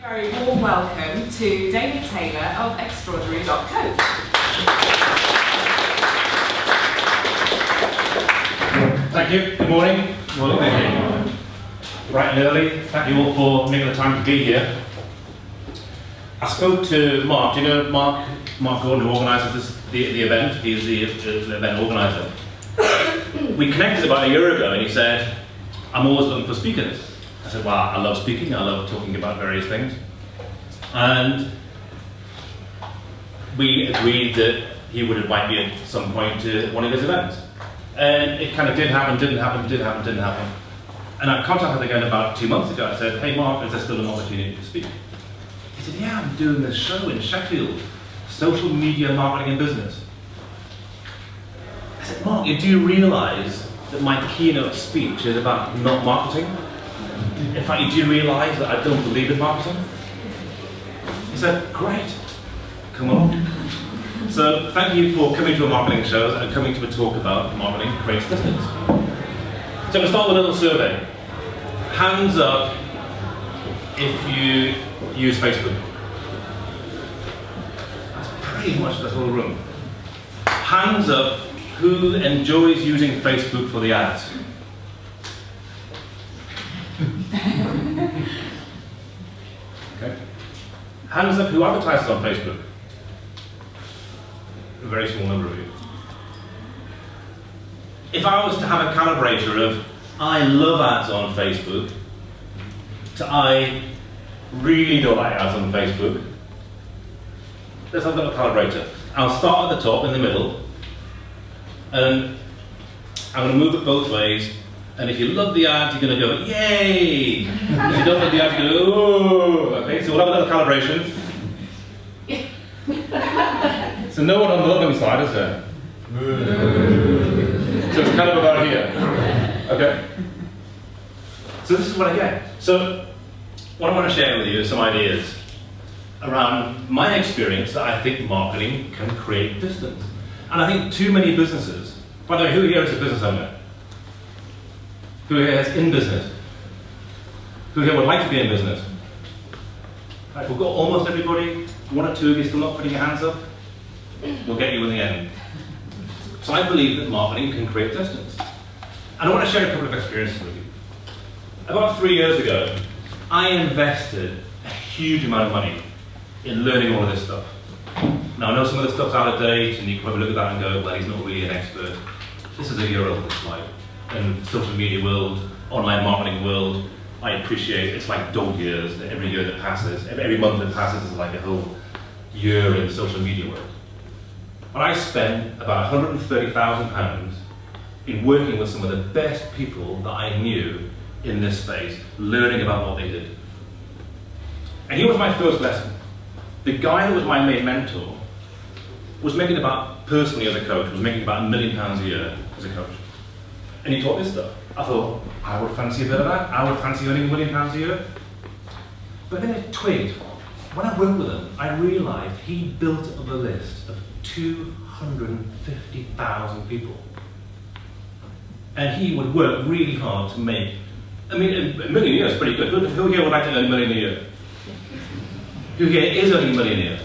Very warm welcome to David Taylor of Extraordinary.Coach. Thank you. Good morning. Morning. Thank you. Bright and early. Thank you all for making the time to be here. I spoke to Mark. Do you know Mark Gordon, who organises the event? He's the event organiser. We connected about a year ago, and he said, "I'm always looking for speakers." I said, "Well, I love speaking. I love talking about various things." And we agreed that he would invite me at some point to one of his events. And it kind of didn't happen. And I contacted him again about 2 months ago. I said, "Hey Mark, is there still an opportunity to speak?" He said, "Yeah, I'm doing this show in Sheffield, social media marketing and business." I said, "Mark, do you realise that my keynote speech is about not marketing? In fact, do you realise that I don't believe in marketing?" He said, "Great, come on." So thank you for coming to a marketing show and coming to a talk about marketing creates distance. So we'll start with a little survey. Hands up if you use Facebook. That's pretty much the whole room. Hands up who enjoys using Facebook for the ads. Okay. Hands up who advertises on Facebook. A very small number of you. If I was to have a calibrator of I love ads on Facebook to I really don't like ads on Facebook, let's have a little calibrator. I'll start at the top in the middle, and I'm going to move it both ways. And if you love the ads, you're going to go, yay! If you don't love the ads, you're going to go, oh! Okay, so we'll have a little calibration. So no one on the loving side, is there? So it's kind of about here. Okay? So this is what I get. So what I want to share with you is some ideas around my experience that I think marketing can create distance. And I think too many businesses, by the way, who here is a business owner? Who here is in business? Who here would like to be in business? Right, we've got almost everybody. One or two of you still not putting your hands up? We'll get you in the end. So I believe that marketing can create distance. And I want to share a couple of experiences with you. About 3 years ago, I invested a huge amount of money in learning all of this stuff. Now I know some of the stuff's out of date, and you can probably look at that and go, well, he's not really an expert. This is a year old, this slide. In social media world, online marketing world, I appreciate it's like dog years. Every year that passes, every month that passes is like a whole year in the social media world. But I spent about £130,000 in working with some of the best people that I knew in this space, learning about what they did. And here was my first lesson. The guy that was my main mentor was making about, personally as a coach, was making about £1 million a year as a coach. And he taught this stuff. I thought, I would fancy a bit of that. I would fancy earning £1 million a year. But then it twigged. When I worked with him, I realised he built up a list of 250,000 people. And he would work really hard to make, $1 million a year is pretty good. Who here would like to earn $1 million a year? Who here is earning $1 million a year?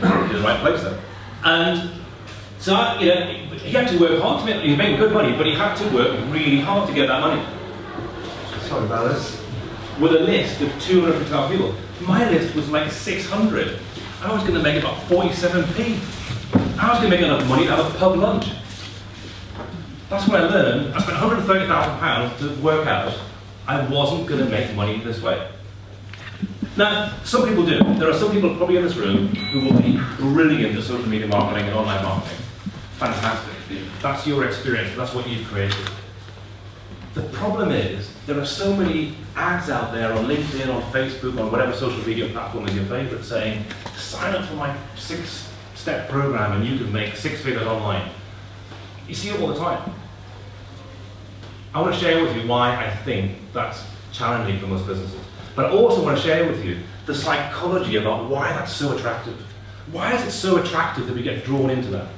You're in the right place then. And so, he had to work hard to make, he was making good money, but he had to work really hard to get that money. Sorry about this. With a list of 250,000 people. My list was like 600. I was going to make about 47p. I was going to make enough money to have a pub lunch. That's what I learned. I spent £130,000 to work out I wasn't going to make money this way. Now, some people do. There are some people probably in this room who will be brilliant at social media marketing and online marketing. Fantastic. That's your experience. That's what you've created. The problem is, there are so many ads out there on LinkedIn, on Facebook, on whatever social media platform is your favorite, saying, sign up for my 6-step program and you can make 6 figures online. You see it all the time. I want to share with you why I think that's challenging for most businesses. But I also want to share with you the psychology about why that's so attractive. Why is it so attractive that we get drawn into that?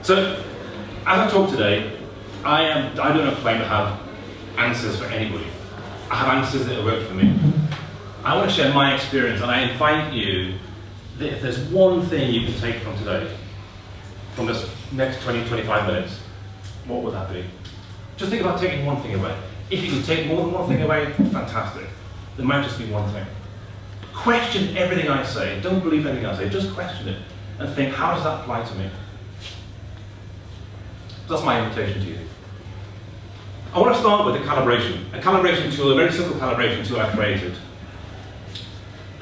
So, as I talk today, I don't claim to have answers for anybody. I have answers that have worked for me. I want to share my experience, and I invite you that if there's one thing you can take from today, from this next 20, 25 minutes, what would that be? Just think about taking one thing away. If you can take more than one thing away, fantastic. There might just be one thing. Question everything I say. Don't believe anything I say. Just question it and think, how does that apply to me? That's my invitation to you. I want to start with a calibration tool, a very simple calibration tool I created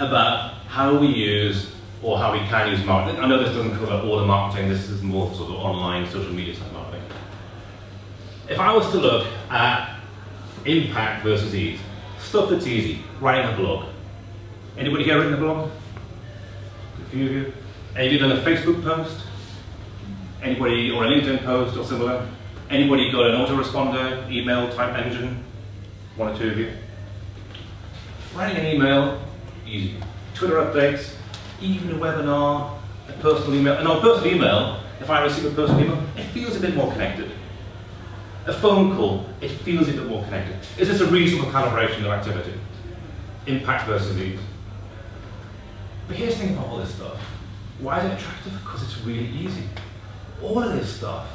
about how we use or how we can use marketing. I know this doesn't cover all the marketing, this is more sort of online, social media type marketing. If I was to look at impact versus ease, stuff that's easy, writing a blog. Anybody here written a blog? A few of you. Have you done a Facebook post? Anybody, or a LinkedIn post or similar? Anybody got an autoresponder, email type engine? One or two of you. Writing an email, easy. Twitter updates, even a webinar, a personal email. And on a personal email, if I receive a personal email, it feels a bit more connected. A phone call, it feels a bit more connected. Is this a reasonable calibration of activity? Impact versus ease. But here's the thing about all this stuff. Why is it attractive? Because it's really easy. All of this stuff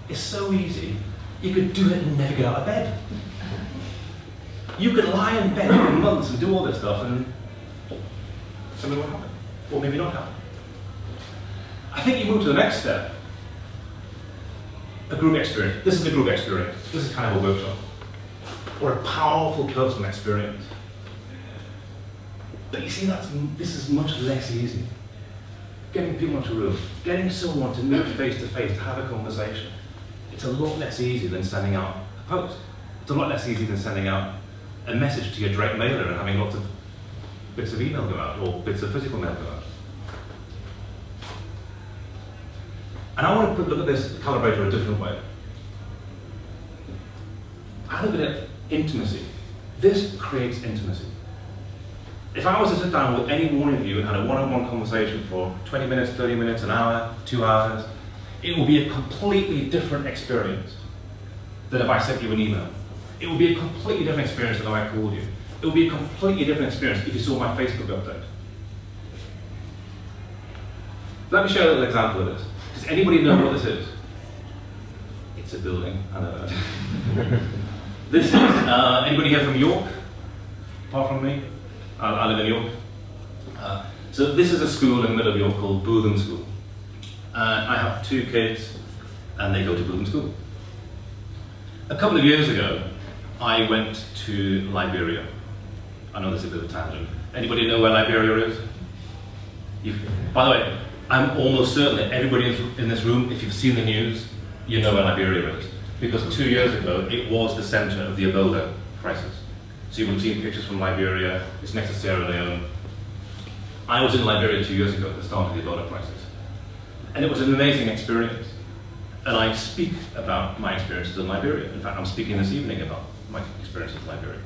is so easy, you could do it and never get out of bed. You could lie in bed for months and do all this stuff and something will happen. Or maybe not happen. I think you move to the next step. A group experience. This is a group experience. This is kind of a workshop. Or a powerful personal experience. But you see, this is much less easy. Getting people into a room, getting someone to meet face to face, to have a conversation. It's a lot less easy than sending out a post. It's a lot less easy than sending out a message to your direct mailer and having lots of bits of email go out or bits of physical mail go out. And I want to look at this calibrator a different way. I look at it intimacy. This creates intimacy. If I was to sit down with any one of you and had a one-on-one conversation for 20 minutes, 30 minutes, an hour, 2 hours, it will be a completely different experience than if I sent you an email. It will be a completely different experience than if I called you. It will be a completely different experience if you saw my Facebook update. Let me show you a little example of this. Does anybody know what this is? It's a building, I know that. This is, anybody here from York? Apart from me? I live in York. So this is a school in the middle of York called Bootham School. I have 2 kids and they go to Bootham School. A couple of years ago, I went to Liberia. I know this is a bit of a tangent. Anybody know where Liberia is? By the way, I'm almost certain that everybody in this room, if you've seen the news, you know where Liberia is. Because 2 years ago, it was the center of the Ebola crisis. So you would have seen pictures from Liberia, it's next to Sierra Leone. I was in Liberia 2 years ago at the start of the Ebola crisis. And it was an amazing experience. And I speak about my experiences in Liberia. In fact, I'm speaking this evening about my experiences in Liberia.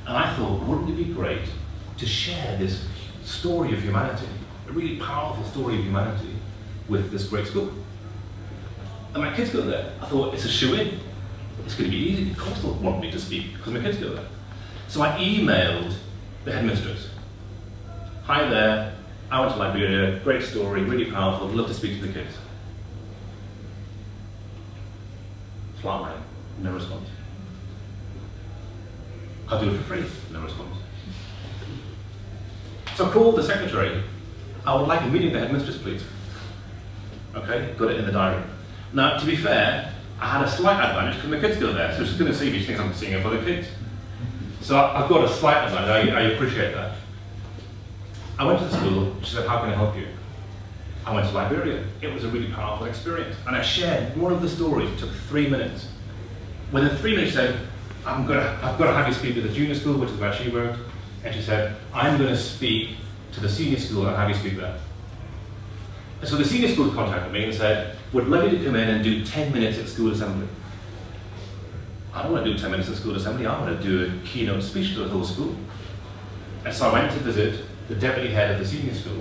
And I thought, wouldn't it be great to share this story of humanity, a really powerful story of humanity, with this great school? And my kids go there. I thought, it's a shoe-in. It's going to be easy. Of course they'll want me to speak, because my kids go there. So I emailed the headmistress. Hi there, I went to Liberia, great story, really powerful, I'd love to speak to the kids. Flatline, no response. I'll do it for free, no response. So I called the secretary. I would like a meeting with the headmistress, please. Okay, got it in the diary. Now, to be fair, I had a slight advantage because my kids go there, so she's going to see me, she thinks I'm seeing her for the kids. So I've got a slight advantage, I appreciate that. I went to the school, she said, how can I help you? I went to Liberia. It was a really powerful experience. And I shared one of the stories, it took 3 minutes. Within 3 minutes she said, I've got to have you speak to the junior school, which is where she worked. And she said, I'm going to speak to the senior school and have you speak there. And so the senior school contacted me and said, would love you to come in and do 10 minutes at school assembly. I don't want to do 10 minutes at school assembly, I want to do a keynote speech to the whole school. And so I went to visit the deputy head of the senior school,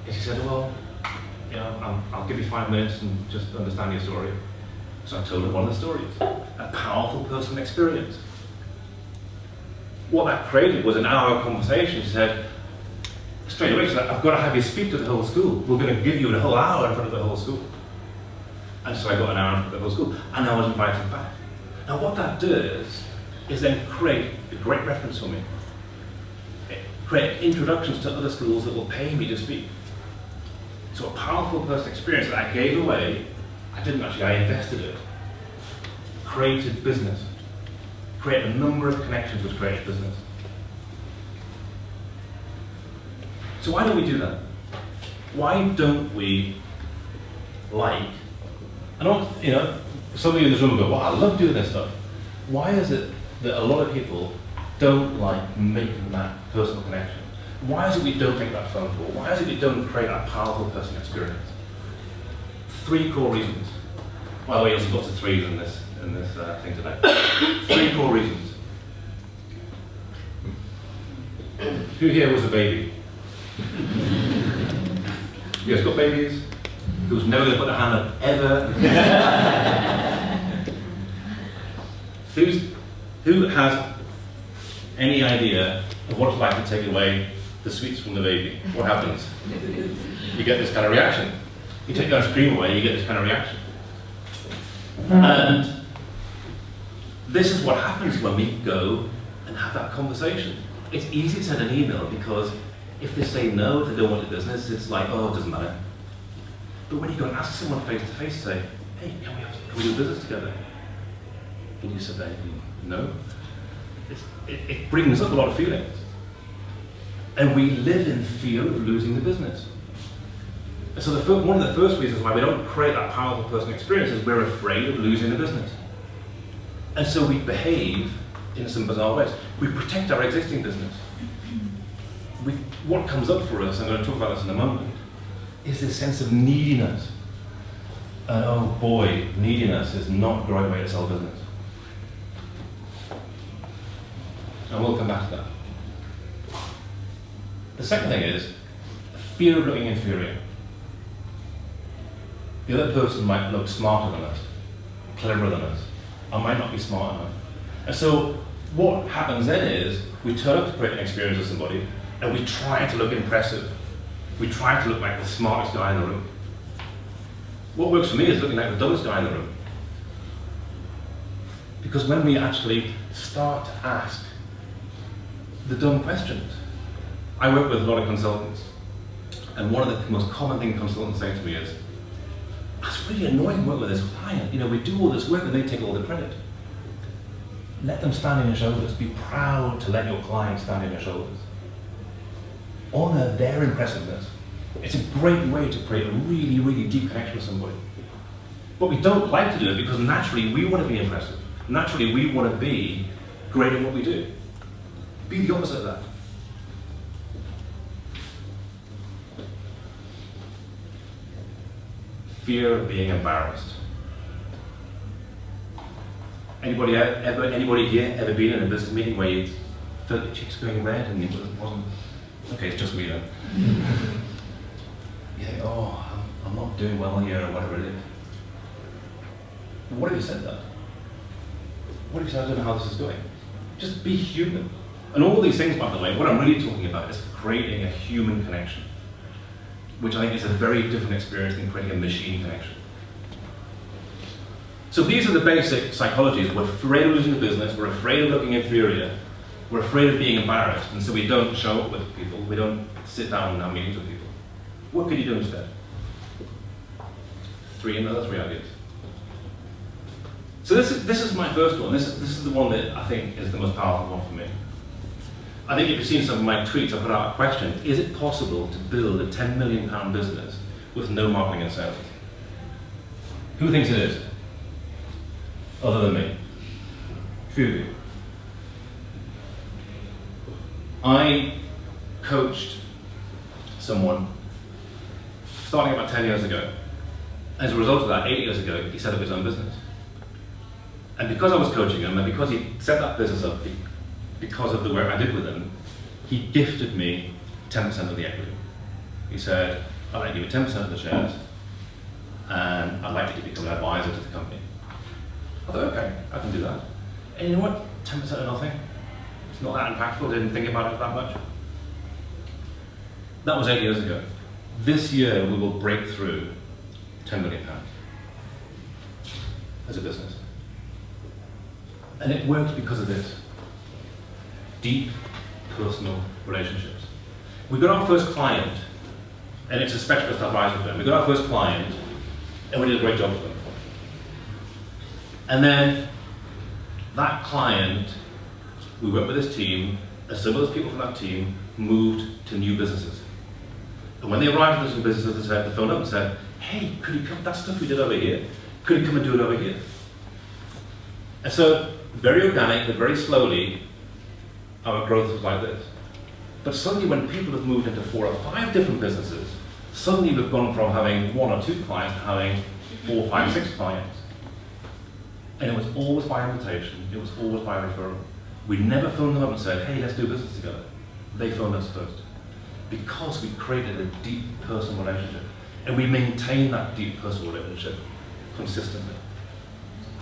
and she said, well, you know, I'll give you 5 minutes and just understand your story. So I told her one of the stories, a powerful personal experience. What that created was an hour conversation. She said, straight away, she said, I've got to have you speak to the whole school. We're going to give you a whole hour in front of the whole school. And so I got an hour in front of the whole school, and I was invited back. Now what that does is then create a great reference for me. Create introductions to other schools that will pay me to speak. So a powerful personal experience that I gave away, I invested it. Created business. Create a number of connections which create business. So why don't we do that? Why don't we some of you in this room go, well, I love doing this stuff. Why is it that a lot of people don't like making that personal connection? Why is it we don't make that phone call? Why is it we don't create that powerful personal experience? 3 core reasons. By the way, there's lots of 3s in this thing today. 3 core reasons. Who here was a baby? You guys got babies? Who's never going to put their hand up ever? Who has any idea of what it's like to take away the sweets from the baby? What happens? You get this kind of reaction. You take the ice cream away, you get this kind of reaction. And this is what happens when we go and have that conversation. It's easy to send an email because if they say no, if they don't want your business, it's like, oh, it doesn't matter. But when you go and ask someone face to face, say, hey, can we do business together? Can you say no? It brings up a lot of feelings. And we live in fear of losing the business. And so one of the first reasons why we don't create that powerful personal experience is we're afraid of losing the business. And so we behave in some bizarre ways. We protect our existing business. What comes up for us, I'm going to talk about this in a moment, is this sense of neediness. And oh boy, neediness is not a great way to sell business. And we'll come back to that. The second thing is fear of looking inferior. The other person might look smarter than us, cleverer than us, or might not be smart enough. And so what happens then is we turn up to create an experience with somebody and we try to look impressive. We try to look like the smartest guy in the room. What works for me is looking like the dumbest guy in the room. Because when we actually start to ask the dumb questions, I work with a lot of consultants, and one of the most common things consultants say to me is, it's really annoying to work with this client. We do all this work and they take all the credit. Let them stand on your shoulders. Be proud to let your client stand on your shoulders. Honor their impressiveness. It's a great way to create a really, really deep connection with somebody. But we don't like to do it because naturally we want to be impressive. Naturally we want to be great at what we do. Be the opposite of that. Fear of being embarrassed. Anybody here ever been in a business meeting where you felt your cheeks going red and it wasn't? Okay, it's just me then. You think, oh, I'm not doing well here or whatever it is. What if you said that? What if you said, I don't know how this is going? Just be human. And all these things, by the way, what I'm really talking about is creating a human connection, which I think is a very different experience than creating a machine connection. So these are the basic psychologies. We're afraid of losing the business, we're afraid of looking inferior, we're afraid of being embarrassed, and so we don't show up with people, we don't sit down and have meetings with people. What could you do instead? Another three ideas. So this is my first one. This is the one that I think is the most powerful one for me. I think if you've seen some of my tweets, I put out a question: is it possible to build a £10 million business with no marketing and sales? Who thinks it is? Other than me? A few of you. I coached someone starting about 10 years ago. As a result of that, 8 years ago, he set up his own business. And because I was coaching him, and because he set that business up because of the work I did with him, he gifted me 10% of the equity. He said, I'd like to give you 10% of the shares, and I'd like you to become an advisor to the company. I thought, okay, I can do that. And you know what? 10% of nothing. It's not that impactful, didn't think about it that much. That was 8 years ago. This year we will break through £10 million as a business. And it worked because of this. Deep personal relationships. We got our first client, and it's a specialist advisor firm. We got our first client, and we did a great job for them. And then that client, we worked with this team, and some of those people from that team moved to new businesses. And when they arrived at those new businesses, they phoned up and said, hey, could you come, that stuff we did over here, could you come and do it over here? And so, very organic, but very slowly, our growth was like this. But suddenly when people have moved into 4 or 5 different businesses, suddenly we've gone from having 1 or 2 clients to having 4, 5, 6 clients. And it was always by invitation, it was always by referral. We never phoned them up and said, hey, let's do business together. They phoned us first. Because we created a deep personal relationship. And we maintain that deep personal relationship consistently.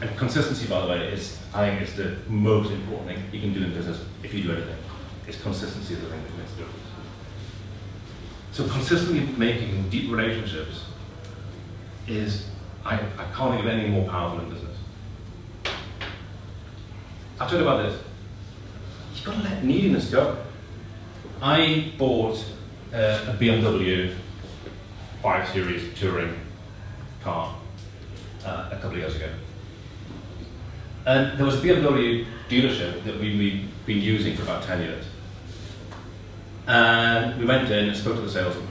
And consistency, by the way, I think it's the most important thing you can do in business if you do anything. It's consistency is the thing that makes the difference. So consistently making deep relationships is, I can't think of anything more powerful in business. I'll tell you about this. You've got to let neediness go. I bought a BMW 5 Series touring car a couple of years ago. And there was a BMW dealership that we'd been using for about 10 years. And we went in and spoke to the salesman.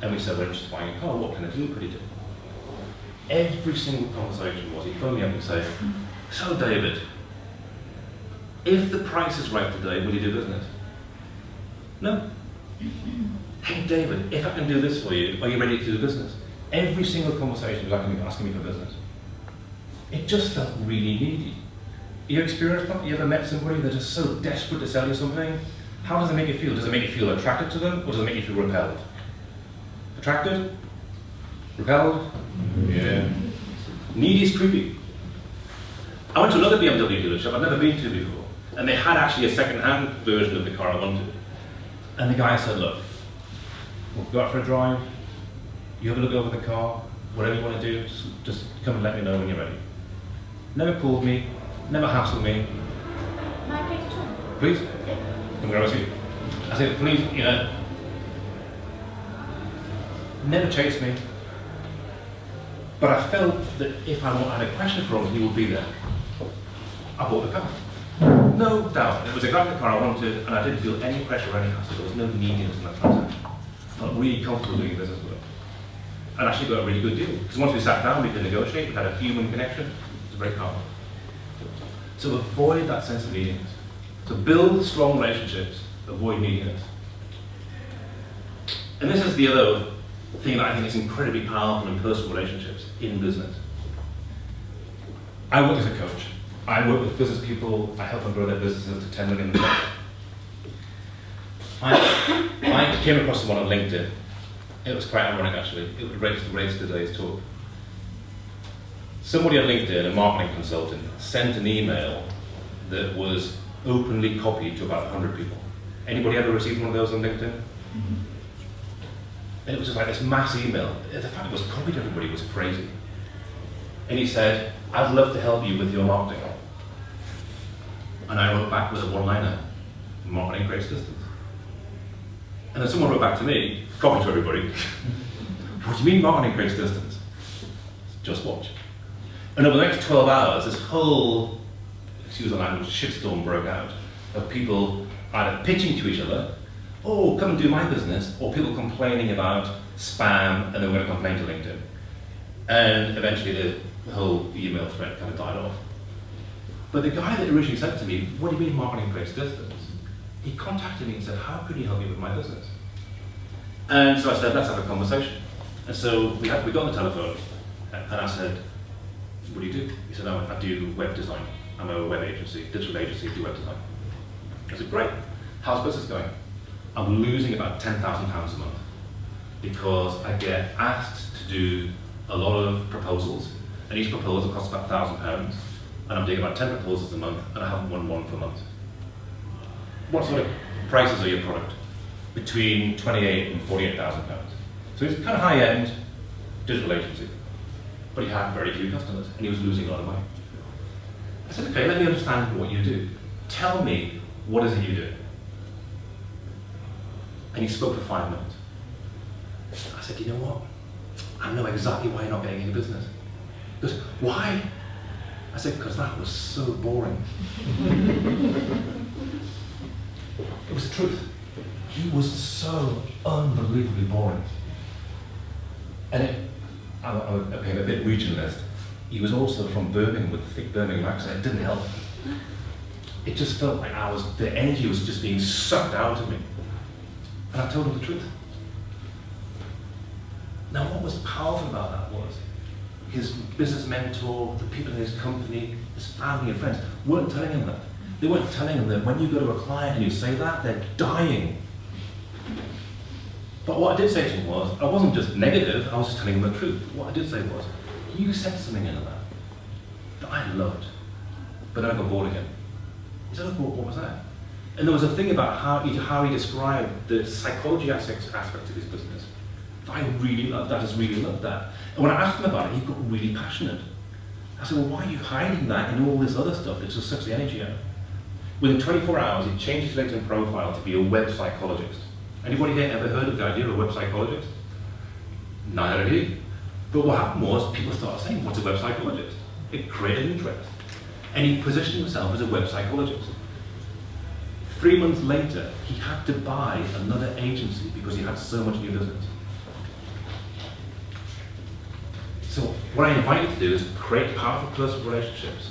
And we said, we're just buying a car, what kind of deal could you do? Every single conversation was, he'd phone me up and say, so David, if the price is right today, will you do business? No. Hey David, if I can do this for you, are you ready to do business? Every single conversation was asking me for business. It just felt really needy. You experienced that? You ever met somebody that's just so desperate to sell you something? How does it make you feel? Does it make you feel attracted to them, or does it make you feel repelled? Attracted? Repelled? Yeah. Needy is creepy. I went to another BMW dealership I'd never been to before, and they had actually a second-hand version of the car I wanted. And the guy said, look, we'll go out for a drive, you have a look over the car, whatever you want to do, just come and let me know when you're ready. Never called me, never hassled me. May I take a turn? Please? Come grab a seat. I said, please, never chased me. But I felt that if I had a question for him, he would be there. I bought the car. No doubt. It was exactly the car I wanted, and I didn't feel any pressure or any hassle. There was no neediness in that transaction. I felt really comfortable doing business with him. And actually got a really good deal. Because once we sat down, we could negotiate, we had a human connection. It was very calm. So avoid that sense of neediness. To build strong relationships, avoid neediness. And this is the other thing that I think is incredibly powerful in personal relationships in business. I work as a coach. I work with business people, I help them grow their businesses to 10 million. I came across someone on LinkedIn. It was quite ironic actually. It relates to today's talk. Somebody on LinkedIn, a marketing consultant, sent an email that was openly copied to about 100 people. Anybody ever received one of those on LinkedIn? Mm-hmm. And it was just like this mass email. The fact it was copied to everybody was crazy. And he said, I'd love to help you with your marketing. And I wrote back with a one-liner, marketing creates distance. And then someone wrote back to me, copied to everybody, what do you mean marketing creates distance? Just watch. And over the next 12 hours, this whole, excuse the language, shitstorm broke out of people either pitching to each other, oh, come and do my business, or people complaining about spam, and then we're going to complain to LinkedIn. And eventually the whole email thread kind of died off. But the guy that originally said to me, what do you mean marketing creates distance? He contacted me and said, how could you help me with my business? And so I said, let's have a conversation. And so we got on the telephone, and I said, what do you do? He said, I do web design. I'm a web agency, digital agency, do web design. I said, great. How's business going? I'm losing about £10,000 a month because I get asked to do a lot of proposals and each proposal costs about £1,000, and I'm doing about 10 proposals a month, and I haven't won one for a month. What sort of prices are your product? Between 28 and 48,000 pounds. So it's kind of high-end digital agency, but he had very few customers, and he was losing a lot of money. I said, okay, let me understand what you do. Tell me, what is it you do? And he spoke for 5 minutes. I said, you know what? I know exactly why you're not getting any business. He goes, why? I said, because that was so boring. It was the truth. He was so unbelievably boring. And I'm a bit regionalist. He was also from Birmingham with a thick Birmingham accent. It didn't help. It just felt like the energy was just being sucked out of me. And I told him the truth. Now, what was powerful about that was his business mentor, the people in his company, his family and friends weren't telling him that. They weren't telling him that when you go to a client and you say that, they're dying. But what I did say to him was, I wasn't just negative, I was just telling him the truth. What I did say was, you said something into that I loved, but then I got bored again. He said, what was that? And there was a thing about how he described the psychology aspect of his business. I really loved that, I just really loved that. And when I asked him about it, he got really passionate. I said, well, why are you hiding that in all this other stuff that just sucks the energy out? Within 24 hours, he changed his LinkedIn profile to be a web psychologist. Anybody here ever heard of the idea of a web psychologist? Neither of you. But what happened was, people started saying, what's a web psychologist? It created interest. And he positioned himself as a web psychologist. 3 months later, he had to buy another agency because he had so much new business. So what I invite you to do is create powerful personal relationships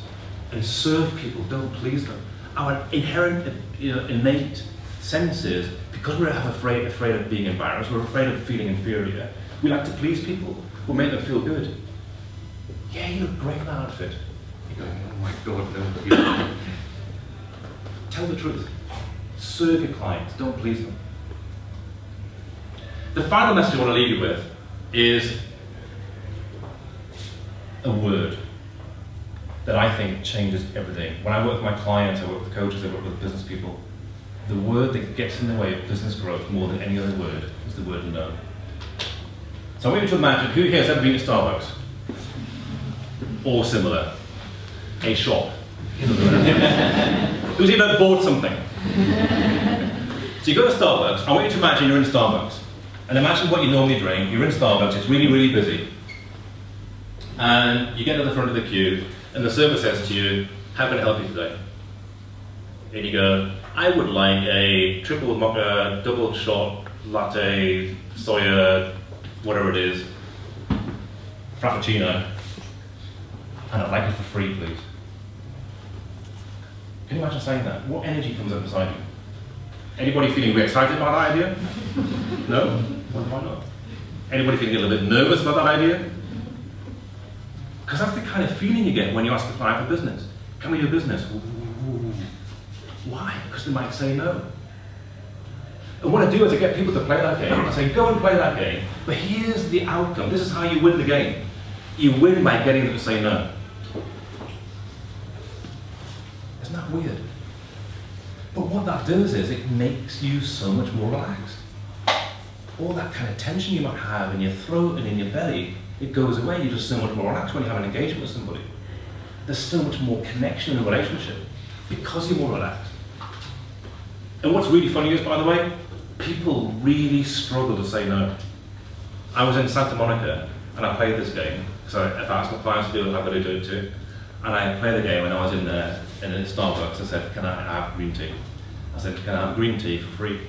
and serve people, don't please them. Our inherent, innate sense is, because we're afraid of being embarrassed, we're afraid of feeling inferior, we like to please people, we'll make them feel good. Yeah, you look great in that outfit. You're going, oh my God, no. Tell the truth. Serve your clients, don't please them. The final message I want to leave you with is a word that I think changes everything. When I work with my clients, I work with coaches, I work with business people, the word that gets in the way of business growth more than any other word is the word no. So I want you to imagine, who here has ever been to Starbucks? Or similar? A shop. Who's ever bought something? So you go to Starbucks, I want you to imagine you're in Starbucks. And imagine what you normally drink. You're in Starbucks, it's really, really busy. And you get to the front of the queue, and the server says to you, how can I help you today? And you go, I would like a triple mocha, double shot, latte, soya, whatever it is, frappuccino, and I'd like it for free, please. Can you imagine saying that? What energy comes up inside you? Anybody feeling really excited about that idea? No? Well, why not? Anybody feeling a little bit nervous about that idea? Because that's the kind of feeling you get when you ask a client for business. Can we do business? Ooh. Why? Because they might say no. And what I do is I get people to play that game. I say, go and play that game, but here's the outcome. This is how you win the game. You win by getting them to say no. Isn't that weird? But what that does is it makes you so much more relaxed. All that kind of tension you might have in your throat and in your belly, it goes away. You're just so much more relaxed when you have an engagement with somebody. There's so much more connection in a relationship because you're more relaxed. And what's really funny is, by the way, people really struggle to say no. I was in Santa Monica and I played this game. So if I asked my clients to do it, I'm going to do it too. And I played the game and I was in there in Starbucks. I said, can I have green tea? I said, can I have green tea for free?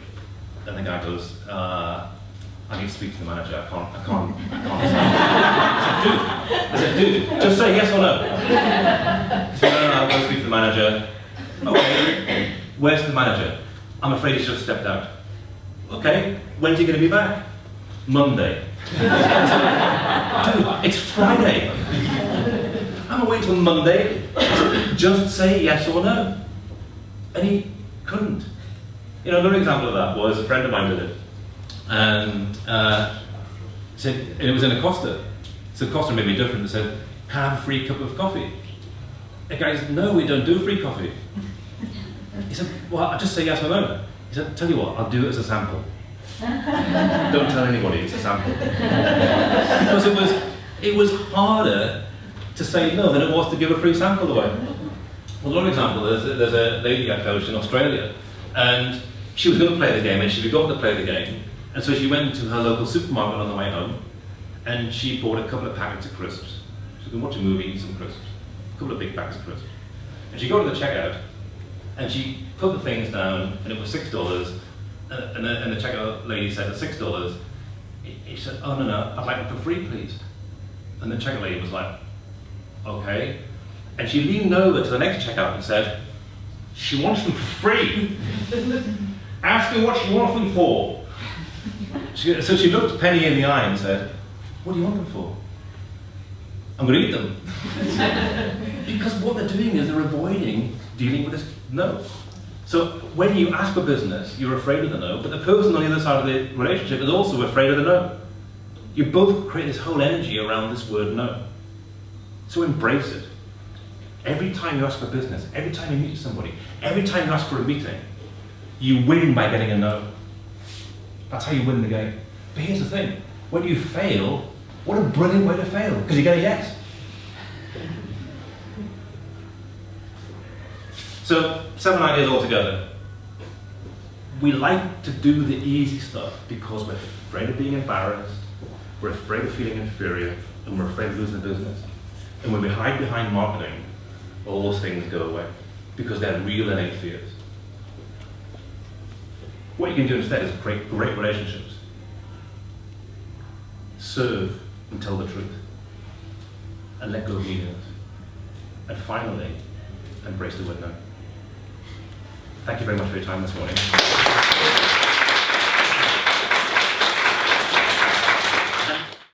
And the guy goes, I need to speak to the manager. I can't. I said, dude, just say yes or no. He said, no, I'll go speak to the manager. Okay, where's the manager? I'm afraid he's just stepped out. Okay, when's he going to be back? Monday. Dude, it's Friday. I'm going to wait till Monday. Just say yes or no. And he couldn't. You know, another example of that was a friend of mine did it. And it was in a Costa. So Costa made me different. They said, have a free cup of coffee? The guy said, no, we don't do free coffee. He said, well, I'll just say yes or no. He said, tell you what, I'll do it as a sample. Don't tell anybody it's a sample. Because it was harder to say no than it was to give a free sample away. Well, another example, there's a lady I coached in Australia, and she was going to play the game, and she forgot to play the game, and so she went to her local supermarket on the way home, and she bought a couple of packets of crisps. She could watch a movie, eat some crisps. A couple of big packets of crisps. And she got to the checkout, and she put the things down, and it was $6, and the checkout lady said, at $6, he said, oh no, I'd like them for free, please. And the checkout lady was like, okay. And she leaned over to the next checkout and said, she wants them for free. Ask her what she wants them for. So she looked Penny in the eye and said, what do you want them for? I'm going to eat them. Because what they're doing is they're avoiding dealing with this no. So when you ask for business, you're afraid of the no, but the person on the other side of the relationship is also afraid of the no. You both create this whole energy around this word no. So embrace it. Every time you ask for business, every time you meet somebody, every time you ask for a meeting, you win by getting a no. That's how you win the game. But here's the thing, when you fail, what a brilliant way to fail, because you get a yes. So, 7 ideas altogether. We like to do the easy stuff because we're afraid of being embarrassed, we're afraid of feeling inferior, and we're afraid of losing the business. And when we hide behind marketing, all those things go away because they're real innate fears. What you can do instead is create great relationships. Serve and tell the truth. And let go of egos. And finally, embrace the word no. Thank you very much for your time this morning.